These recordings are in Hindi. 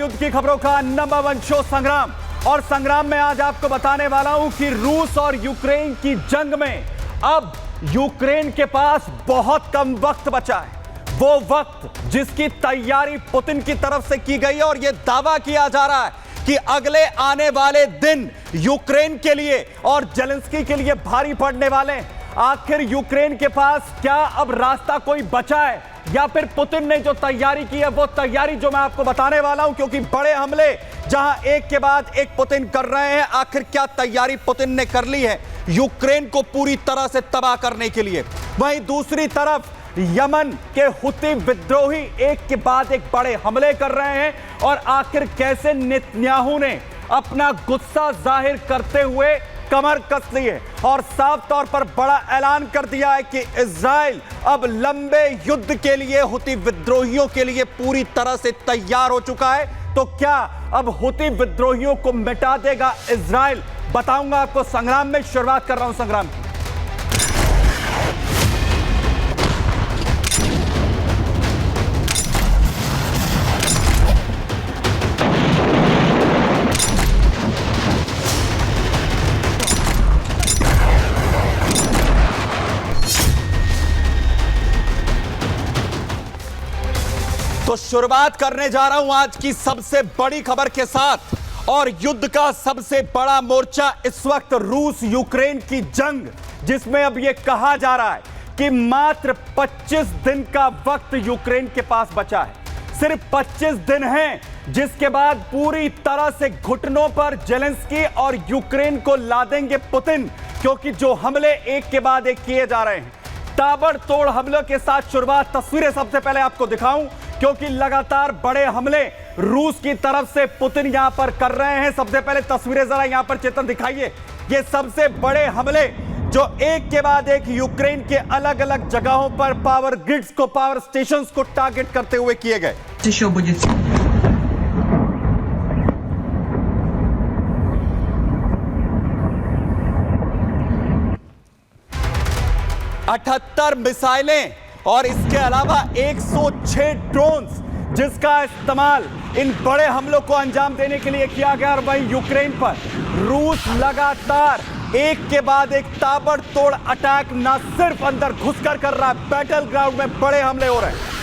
युद्ध की खबरों का नंबर 1 शो संग्राम। और संग्राम में आज आपको बताने वाला हूं कि रूस और यूक्रेन की जंग में अब यूक्रेन के पास बहुत कम वक्त बचा है। वो वक्त जिसकी तैयारी पुतिन की तरफ से की गई है और यह दावा किया जा रहा है कि अगले आने वाले दिन यूक्रेन के लिए और जेलेंस्की के लिए भारी पड़ने वाले हैं। आखिर यूक्रेन के पास क्या अब रास्ता कोई बचा है या फिर पुतिन ने जो तैयारी की है वो तैयारी जो मैं आपको बताने वाला हूं, क्योंकि बड़े हमले जहां एक के बाद एक पुतिन कर रहे हैं, आखिर क्या तैयारी पुतिन ने कर ली है यूक्रेन को पूरी तरह से तबाह करने के लिए। वहीं दूसरी तरफ यमन के हुती विद्रोही एक के बाद एक बड़े हमले कर रहे हैं और आखिर कैसे नेतन्याहू ने अपना गुस्सा जाहिर करते हुए कमर कस ली है और साफ तौर पर बड़ा ऐलान कर दिया है कि इजराइल अब लंबे युद्ध के लिए हुती विद्रोहियों के लिए पूरी तरह से तैयार हो चुका है। तो क्या अब हुती विद्रोहियों को मिटा देगा इजराइल? बताऊंगा आपको संग्राम में। शुरुआत कर रहा हूं संग्राम की। तो शुरुआत करने जा रहा हूं आज की सबसे बड़ी खबर के साथ। और युद्ध का सबसे बड़ा मोर्चा इस वक्त रूस यूक्रेन की जंग, जिसमें अब यह कहा जा रहा है कि मात्र 25 दिन का वक्त यूक्रेन के पास बचा है। सिर्फ 25 दिन हैं, जिसके बाद पूरी तरह से घुटनों पर जेलेंस्की और यूक्रेन को लादेंगे पुतिन, क्योंकि जो हमले एक के बाद एक किए जा रहे हैं, ताबड़तोड़ हमलों के साथ शुरुआत। तस्वीरें सबसे पहले आपको दिखाऊं, क्योंकि लगातार बड़े हमले रूस की तरफ से पुतिन यहां पर कर रहे हैं। सबसे पहले तस्वीरें जरा यहां पर चेतन दिखाइए। ये सबसे बड़े हमले जो एक के बाद एक यूक्रेन के अलग अलग जगहों पर पावर ग्रिड्स को, पावर स्टेशंस को टारगेट करते हुए किए गए। 78 मिसाइलें और इसके अलावा 106 ड्रोन्स, जिसका इस्तेमाल इन बड़े हमलों को अंजाम देने के लिए किया गया। और वहीं यूक्रेन पर रूस लगातार एक के बाद एक ताबड़तोड़ अटैक न सिर्फ अंदर घुसकर कर रहा है, बैटल ग्राउंड में बड़े हमले हो रहे हैं।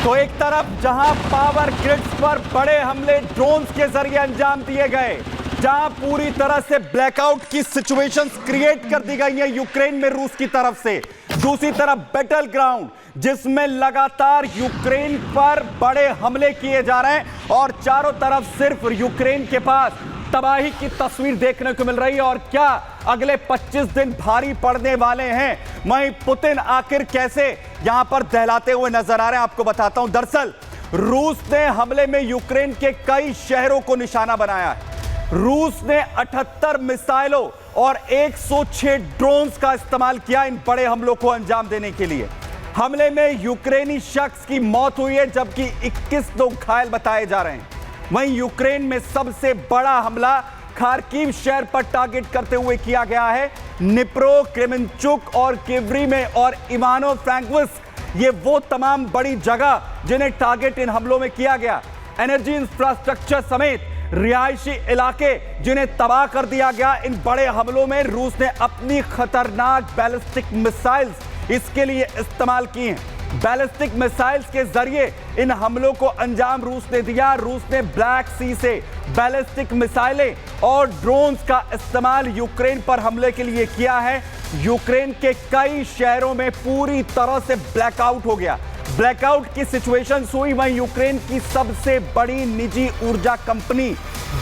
तो एक तरफ जहां पावर ग्रिड्स पर बड़े हमले ड्रोन्स के जरिए अंजाम दिए गए, जहां पूरी तरह से ब्लैकआउट की सिचुएशंस क्रिएट कर दी गई है यूक्रेन में रूस की तरफ से। दूसरी तरफ बैटल ग्राउंड, जिसमें लगातार यूक्रेन पर बड़े हमले किए जा रहे हैं और चारों तरफ सिर्फ यूक्रेन के पास तबाही की तस्वीर देखने को मिल रही है। और क्या अगले 25 दिन भारी पड़ने वाले हैं? वहीं पुतिन आखिर कैसे यहां पर दहलाते हुए नजर आ रहे हैं, आपको बताता हूं। दरअसल रूस ने हमले में यूक्रेन के कई शहरों को निशाना बनाया है। रूस ने 78 मिसाइलों और 106 ड्रोन्स का इस्तेमाल किया इन बड़े हमलों को अंजाम देने के लिए। हमले में यूक्रेनी शख्स की मौत हुई है, जबकि 21 लोग घायल बताए जा रहे हैं। वहीं यूक्रेन में सबसे बड़ा हमला खार्किव शहर पर टारगेट करते हुए किया गया है। निप्रो, क्रेमेंचुक और किवरी में और इवानो फ्रैंकोव्स्क, ये वो तमाम बड़ी जगह जिन्हें टारगेट इन हमलों में किया गया। एनर्जी इंफ्रास्ट्रक्चर समेत रिहायशी इलाके जिन्हें तबाह कर दिया गया। इन बड़े हमलों में रूस ने अपनी खतरनाक बैलिस्टिक मिसाइल्स इसके लिए इस्तेमाल की हैं। बैलिस्टिक मिसाइल्स के जरिए इन हमलों को अंजाम रूस ने दिया। रूस ने ब्लैक सी से बैलिस्टिक मिसाइलें और ड्रोन्स का इस्तेमाल यूक्रेन पर हमले के लिए किया है। यूक्रेन के कई शहरों में पूरी तरह से ब्लैकआउट हो गया, ब्लैकआउट की सिचुएशन हुई। वहीं यूक्रेन की सबसे बड़ी निजी ऊर्जा कंपनी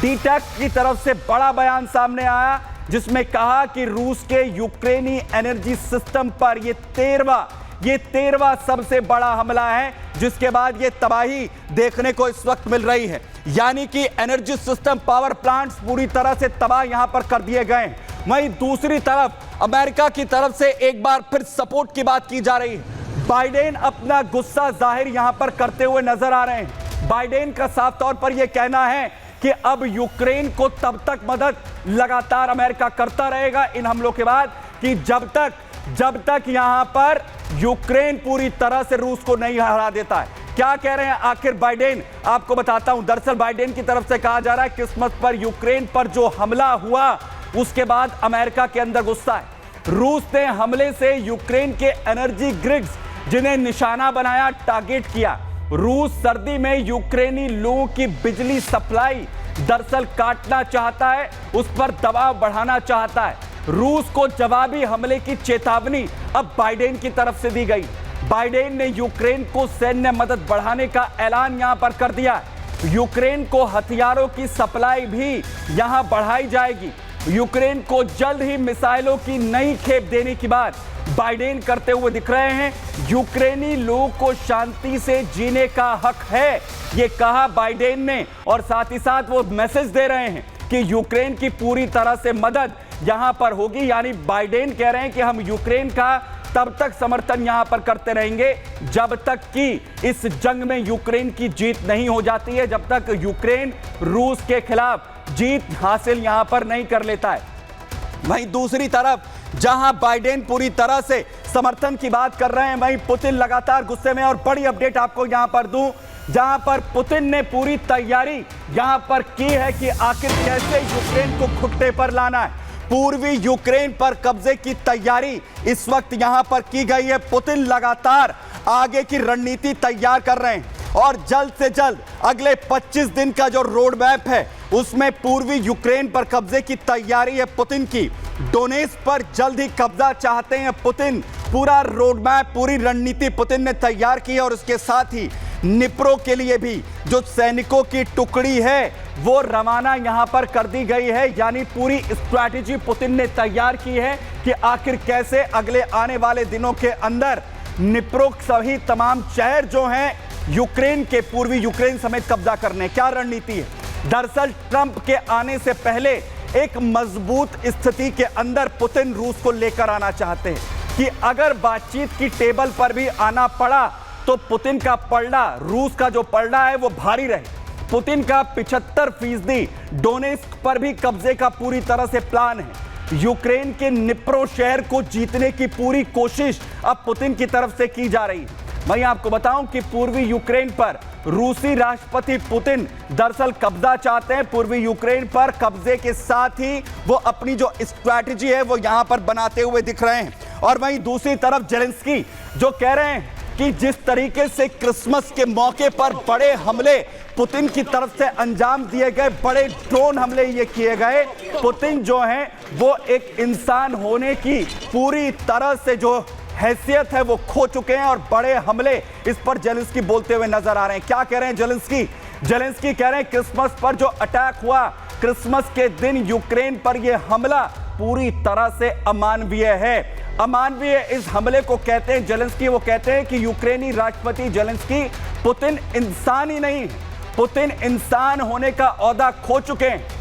डीटेक की तरफ से बड़ा बयान सामने आया, जिसमें कहा कि रूस के यूक्रेनी एनर्जी सिस्टम पर ये 13वां सबसे बड़ा हमला है, जिसके बाद ये तबाही देखने को इस वक्त मिल रही है। यानी कि एनर्जी सिस्टम, पावर प्लांट्स पूरी तरह से तबाह यहां पर कर दिए गए हैं। वहीं दूसरी तरफ अमेरिका की तरफ से एक बार फिर सपोर्ट की बात की जा रही है। बाइडेन अपना गुस्सा जाहिर यहां पर करते हुए नजर आ रहे हैं। बाइडेन का साफ तौर पर यह कहना है कि अब यूक्रेन को तब तक मदद लगातार अमेरिका करता रहेगा इन हमलों के बाद, कि जब तक जब तक यहां पर यूक्रेन पूरी तरह से रूस को नहीं हरा देता है। क्या कह रहे हैं आखिर बाइडेन, आपको बताता हूं। दरअसल बाइडेन की तरफ से कहा जा रहा है क्रिसमस पर यूक्रेन पर जो हमला हुआ उसके बाद अमेरिका के अंदर गुस्सा है। रूस ने हमले से यूक्रेन के एनर्जी ग्रिड्स जिन्हें निशाना बनाया, टारगेट किया। रूस सर्दी में यूक्रेनी लोगों की बिजली सप्लाई दरअसल काटना चाहता है, उस पर दबाव बढ़ाना चाहता है। रूस को जवाबी हमले की चेतावनी अब बाइडेन की तरफ से दी गई। बाइडेन ने यूक्रेन को सैन्य मदद बढ़ाने का ऐलान यहां पर कर दिया। यूक्रेन को हथियारों की सप्लाई भी यहां बढ़ाई जाएगी। यूक्रेन को जल्द ही मिसाइलों की नई खेप देने की बात बाइडेन करते हुए दिख रहे हैं। यूक्रेनी लोगों को शांति से जीने का हक है, ये कहा बाइडेन ने, और साथ ही साथ वो मैसेज दे रहे हैं कि यूक्रेन की पूरी तरह से मदद यहां पर होगी। यानी बाइडेन कह रहे हैं कि हम यूक्रेन का तब तक समर्थन यहां पर करते रहेंगे जब तक कि इस जंग में यूक्रेन की जीत नहीं हो जाती है, जब तक यूक्रेन रूस के खिलाफ जीत हासिल यहां पर नहीं कर लेता है। वहीं दूसरी तरफ जहां बाइडेन पूरी तरह से समर्थन की बात कर रहे हैं, वहीं पुतिन लगातार गुस्से में। और बड़ी अपडेट आपको यहां पर दूं, जहां पर पुतिन ने पूरी तैयारी यहां पर की है कि आखिर कैसे यूक्रेन को खुट्टे पर लाना है। पूर्वी यूक्रेन पर कब्जे की तैयारी इस वक्त यहां पर की गई है। पुतिन लगातार आगे की रणनीति तैयार कर रहे हैं और जल्द से जल्द अगले 25 दिन का जो रोड मैप है उसमें पूर्वी यूक्रेन पर कब्जे की तैयारी है पुतिन की। डोनेट्स्क पर जल्द ही कब्जा चाहते हैं पुतिन। पूरा रोड मैप, पूरी रणनीति पुतिन ने तैयार की है और उसके साथ ही निप्रो के लिए भी जो सैनिकों की टुकड़ी है वो रवाना यहां पर कर दी गई है। यानी पूरी स्ट्रैटेजी पुतिन ने तैयार की है कि आखिर कैसे अगले आने वाले दिनों के अंदर निप्रो सभी तमाम शहर जो हैं यूक्रेन के, पूर्वी यूक्रेन समेत कब्जा करने। क्या रणनीति है? दरअसल ट्रंप के आने से पहले एक मजबूत स्थिति के अंदर पुतिन रूस को लेकर आना चाहते हैं कि अगर बातचीत की टेबल पर भी आना पड़ा तो पुतिन का पलड़ा, रूस का जो पलड़ा है वो भारी रहे। पुतिन का 75% डोनेट्स्क पर भी कब्जे का पूरी तरह से प्लान है। यूक्रेन के निप्रो शहर को जीतने की पूरी कोशिश अब पुतिन की तरफ से की जा रही है। मैं आपको बताऊं कि पूर्वी यूक्रेन पर रूसी राष्ट्रपति पुतिन दरअसल कब्जा चाहते हैं। पूर्वी यूक्रेन पर कब्जे के साथ ही वो अपनी जो स्ट्रैटेजी है वो यहां पर बनाते हुए दिख रहे हैं। और वहीं दूसरी तरफ जेलेंस्की जो कह रहे हैं कि जिस तरीके से क्रिसमस के मौके पर बड़े हमले पुतिन की तरफ से अंजाम दिए गए, बड़े ड्रोन हमले ये किए गए, पुतिन जो हैं वो एक इंसान होने की पूरी तरह से जो हैसियत है वो खो चुके हैं और बड़े हमले इस पर जेलेंस्की बोलते हुए नजर आ रहे हैं। क्या कह रहे हैं जेलेंस्की? जेलेंस्की कह रहे हैं क्रिसमस पर जो अटैक हुआ, क्रिसमस के दिन यूक्रेन पर यह हमला पूरी तरह से अमानवीय है। अमानवीय इस हमले को कहते हैं जेलेंस्की। वो कहते हैं कि यूक्रेनी राष्ट्रपति जेलेंस्की पुतिन इंसान ही नहीं, पुतिन इंसान होने का ओहदा खो चुके हैं।